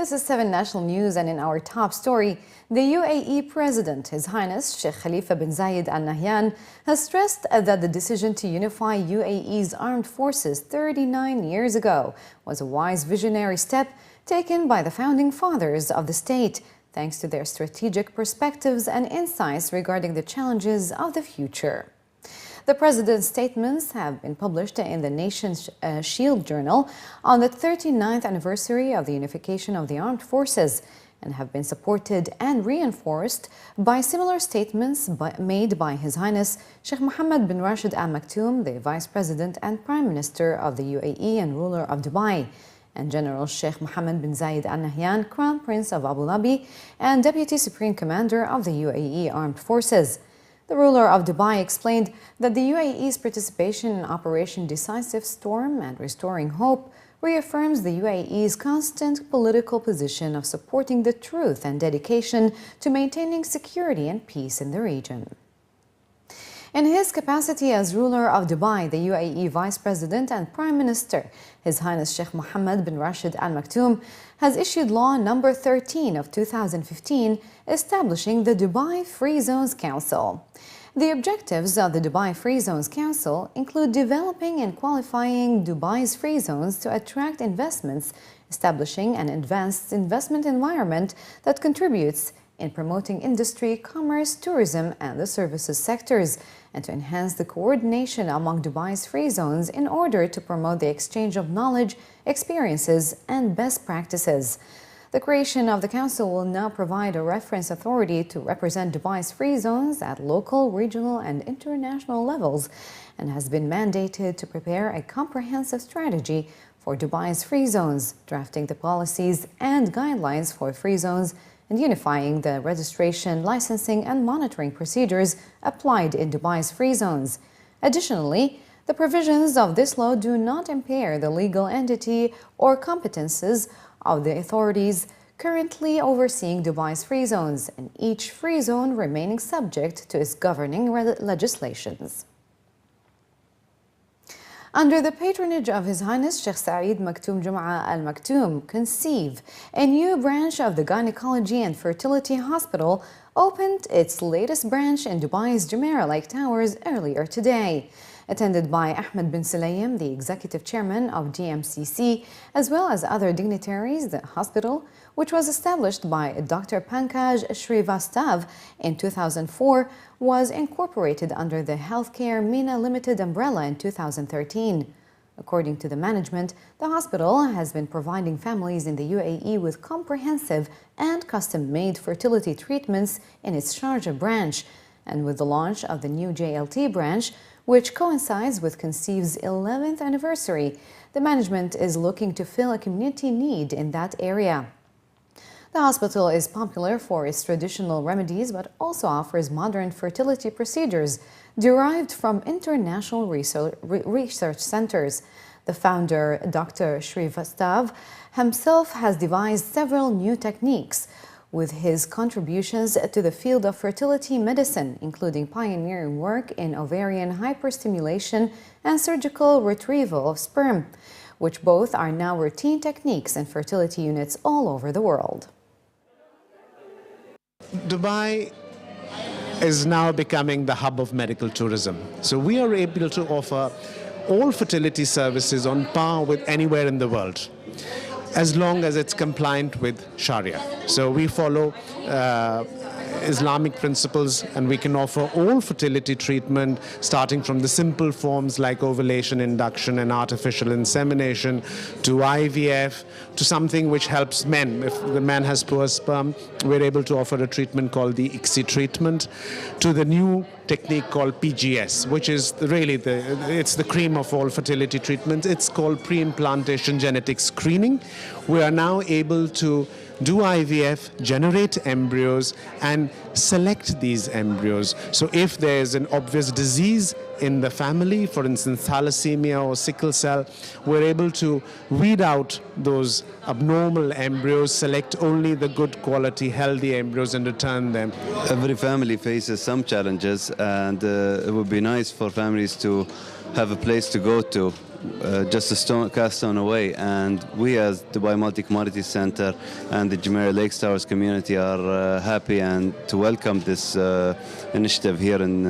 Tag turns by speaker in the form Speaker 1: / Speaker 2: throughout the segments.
Speaker 1: This is 7 National News, and in our top story, the UAE President, His Highness Sheikh Khalifa bin Zayed Al Nahyan, has stressed that the decision to unify UAE's armed forces 39 years ago was a wise visionary step taken by the founding fathers of the state, thanks to their strategic perspectives and insights regarding the challenges of the future. The President's statements have been published in the Nation's Shield Journal on the 39th anniversary of the unification of the armed forces and have been supported and reinforced by similar statements made by His Highness Sheikh Mohammed bin Rashid Al Maktoum, the Vice President and Prime Minister of the UAE and ruler of Dubai, and General Sheikh Mohammed bin Zayed Al Nahyan, Crown Prince of Abu Dhabi and Deputy Supreme Commander of the UAE Armed Forces. The ruler of Dubai explained that the UAE's participation in Operation Decisive Storm and Restoring Hope reaffirms the UAE's constant political position of supporting the truth and dedication to maintaining security and peace in the region. In his capacity as ruler of Dubai, the UAE Vice President and Prime Minister, His Highness Sheikh Mohammed bin Rashid Al Maktoum, has issued Law No. 13 of 2015 establishing the Dubai Free Zones Council. The objectives of the Dubai Free Zones Council include developing and qualifying Dubai's free zones to attract investments, establishing an advanced investment environment that contributes in promoting industry, commerce, tourism, and the services sectors, and to enhance the coordination among Dubai's free zones in order to promote the exchange of knowledge, experiences, and best practices. The creation of the Council will now provide a reference authority to represent Dubai's free zones at local, regional, and international levels, and has been mandated to prepare a comprehensive strategy for Dubai's free zones, drafting the policies and guidelines for free zones, and unifying the registration, licensing, and monitoring procedures applied in Dubai's free zones. Additionally, the provisions of this law do not impair the legal entity or competences of the authorities currently overseeing Dubai's free zones, and each free zone remaining subject to its governing legislations. Under the patronage of His Highness Sheikh Saeed Maktoum Jum'a Al Maktoum, Conceive, a new branch of the Gynecology and Fertility Hospital, opened its latest branch in Dubai's Jumeirah Lake Towers earlier today. Attended by Ahmed bin Sulayem, the Executive Chairman of GMCC, as well as other dignitaries, the hospital, which was established by Dr. Pankaj Srivastav in 2004, was incorporated under the Healthcare MENA Limited umbrella in 2013. According to the management, the hospital has been providing families in the UAE with comprehensive and custom-made fertility treatments in its Sharjah branch, and with the launch of the new JLT branch, which coincides with Conceive's 11th anniversary, the management is looking to fill a community need in that area. The hospital is popular for its traditional remedies, but also offers modern fertility procedures derived from international research centers. The founder, Dr. Srivastav, himself has devised several new techniques, with his contributions to the field of fertility medicine, including pioneering work in ovarian hyperstimulation and surgical retrieval of sperm, which both are now routine techniques in fertility units all over the world.
Speaker 2: Dubai is now becoming the hub of medical tourism. So we are able to offer all fertility services on par with anywhere in the world, as long as it's compliant with Sharia. So we follow Islamic principles, and we can offer all fertility treatment, starting from the simple forms like ovulation, induction, and artificial insemination, to IVF, to something which helps men. If the man has poor sperm, we're able to offer a treatment called the ICSI treatment, to the new technique called PGS, which is really it's the cream of all fertility treatments. It's called pre-implantation genetic screening. We are now able to do IVF, generate embryos, and select these embryos. So if there's an obvious disease in the family, for instance, thalassemia or sickle cell, we're able to weed out those abnormal embryos, select only the good quality, healthy embryos, and return them.
Speaker 3: Every family faces some challenges, and it would be nice for families to have a place to go to just cast stone away. And we as Dubai Multi-Commodity Center and the Jumeirah Lakes Towers community are happy and to welcome this initiative here in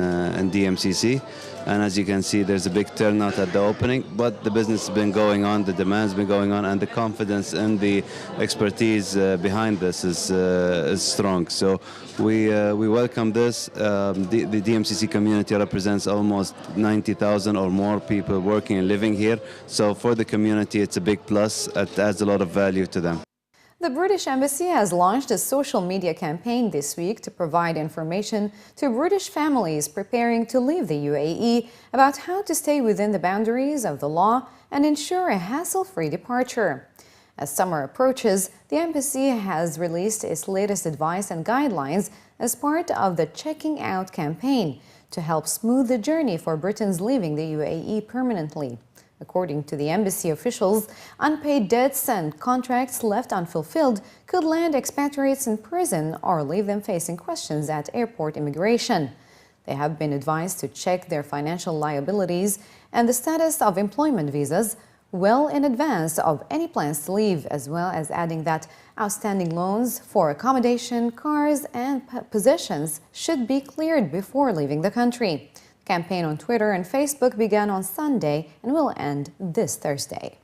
Speaker 3: DMCC. And as you can see, there's a big turnout at the opening, but the business has been going on, the demand's been going on, and the confidence and the expertise behind this is strong. So we welcome this. The DMCC community represents almost 90,000 or more people working and living here. So for the community, it's a big plus. It adds a lot of value to them.
Speaker 1: The British Embassy has launched a social media campaign this week to provide information to British families preparing to leave the UAE about how to stay within the boundaries of the law and ensure a hassle-free departure. As summer approaches, the Embassy has released its latest advice and guidelines as part of the Checking Out campaign to help smooth the journey for Britons leaving the UAE permanently. According to the embassy officials, unpaid debts and contracts left unfulfilled could land expatriates in prison or leave them facing questions at airport immigration. They have been advised to check their financial liabilities and the status of employment visas well in advance of any plans to leave, as well as adding that outstanding loans for accommodation, cars, and possessions should be cleared before leaving the country. Campaign on Twitter and Facebook began on Sunday and will end this Thursday.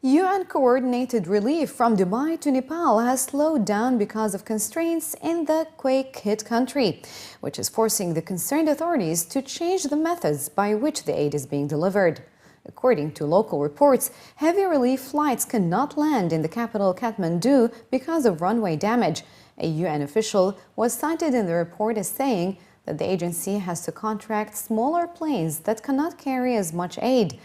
Speaker 1: UN-coordinated relief from Dubai to Nepal has slowed down because of constraints in the quake-hit country, which is forcing the concerned authorities to change the methods by which the aid is being delivered. According to local reports, heavy relief flights cannot land in the capital Kathmandu because of runway damage. A UN official was cited in the report as saying that the agency has to contract smaller planes that cannot carry as much aid,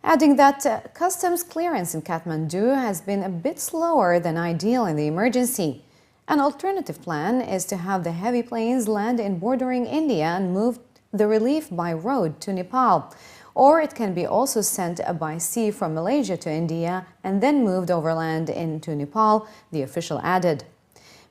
Speaker 1: adding that customs clearance in Kathmandu has been a bit slower than ideal in the emergency. An alternative plan is to have the heavy planes land in bordering India and move the relief by road to Nepal. Or it can be also sent by sea from Malaysia to India and then moved overland into Nepal, the official added.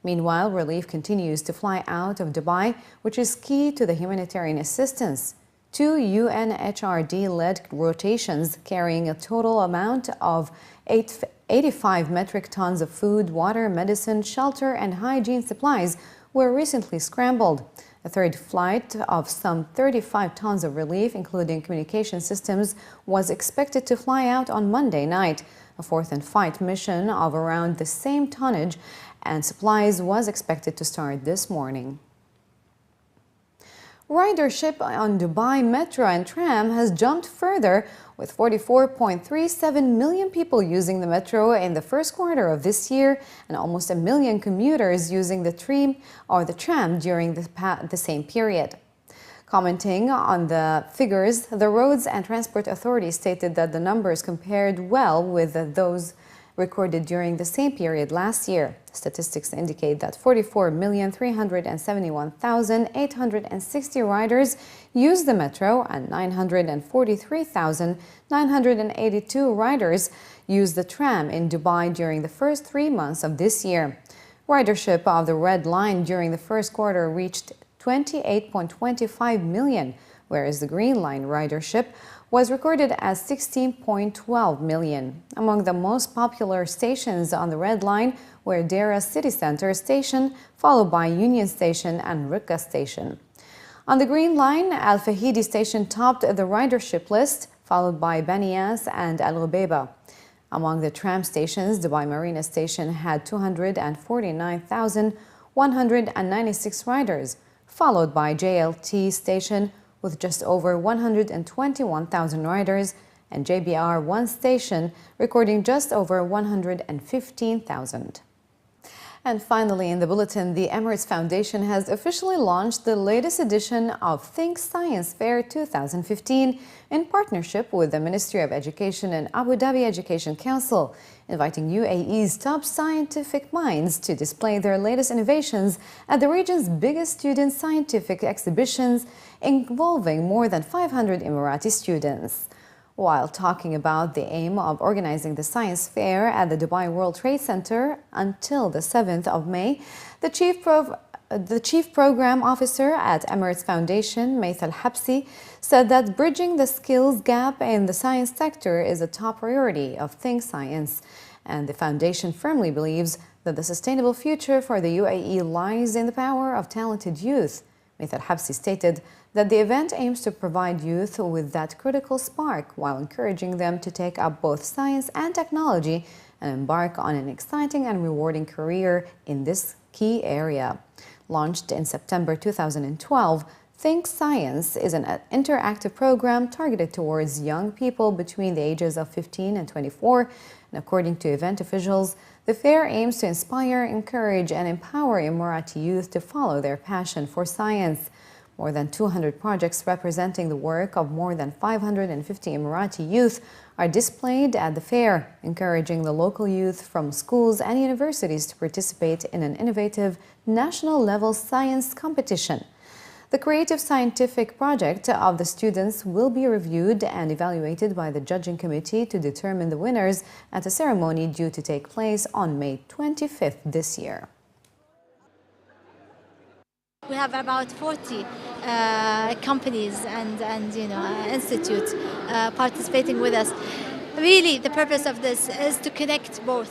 Speaker 1: Meanwhile, relief continues to fly out of Dubai, which is key to the humanitarian assistance. 2 UNHRD-led rotations carrying a total amount of 85 metric tons of food, water, medicine, shelter, and hygiene supplies were recently scrambled. A third flight of some 35 tons of relief, including communication systems, was expected to fly out on Monday night. A fourth and fifth mission of around the same tonnage and supplies was expected to start this morning. Ridership on Dubai Metro and Tram has jumped further, with 44.37 million people using the Metro in the first quarter of this year and almost 1 million commuters using the Tram during the same period. Commenting on the figures, the Roads and Transport Authority stated that the numbers compared well with those recorded during the same period last year. Statistics indicate that 44,371,860 riders used the Metro and 943,982 riders used the Tram in Dubai during the first 3 months of this year. Ridership of the Red Line during the first quarter reached 28.25 million, whereas the Green Line ridership was recorded as 16.12 million. Among the most popular stations on the Red Line were Dera City Center Station, followed by Union Station and Rukka Station. On the Green Line, Al Fahidi Station topped the ridership list, followed by Banias and Al Ghubeba. Among the tram stations, Dubai Marina Station had 249,196 riders, followed by JLT Station with just over 121,000 riders, and JBR 1 Station recording just over 115,000. And finally, in the bulletin, the Emirates Foundation has officially launched the latest edition of Think Science Fair 2015 in partnership with the Ministry of Education and Abu Dhabi Education Council, inviting UAE's top scientific minds to display their latest innovations at the region's biggest student scientific exhibitions, involving more than 500 Emirati students. While talking about the aim of organizing the science fair at the Dubai World Trade Center until the 7th of May, the Chief the Chief Program Officer at Emirates Foundation, Mayth Al-Habsi, said that bridging the skills gap in the science sector is a top priority of Think Science. And the foundation firmly believes that the sustainable future for the UAE lies in the power of talented youth. Mayth Al-Habsi stated that the event aims to provide youth with that critical spark while encouraging them to take up both science and technology and embark on an exciting and rewarding career in this key area. Launched in September 2012, Think Science is an interactive program targeted towards young people between the ages of 15 and 24. And according to event officials, the fair aims to inspire, encourage, and empower Emirati youth to follow their passion for science. More than 200 projects representing the work of more than 550 Emirati youth are displayed at the fair, encouraging the local youth from schools and universities to participate in an innovative national-level science competition. The creative scientific project of the students will be reviewed and evaluated by the judging committee to determine the winners at a ceremony due to take place on May 25th this year.
Speaker 4: We have about 40 companies and institutes participating with us. Really, the purpose of this is to connect both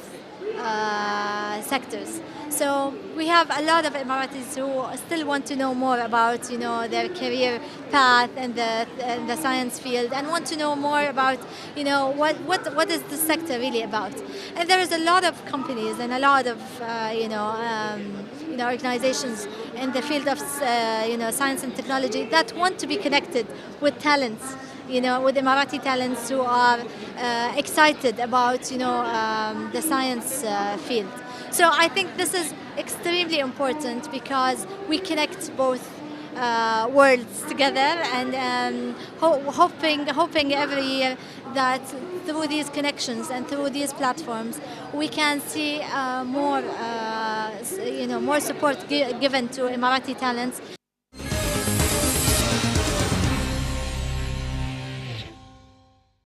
Speaker 4: sectors. So we have a lot of Emiratis who still want to know more about their career path and the science field, and want to know more about what is the sector really about. And there is a lot of companies and a lot of organizations in the field of science and technology that want to be connected with talents, with Emirati talents who are excited about the science field. So I think this is extremely important because we connect both worlds together, and hoping every year that through these connections and through these platforms we can see more support given to Emirati talents.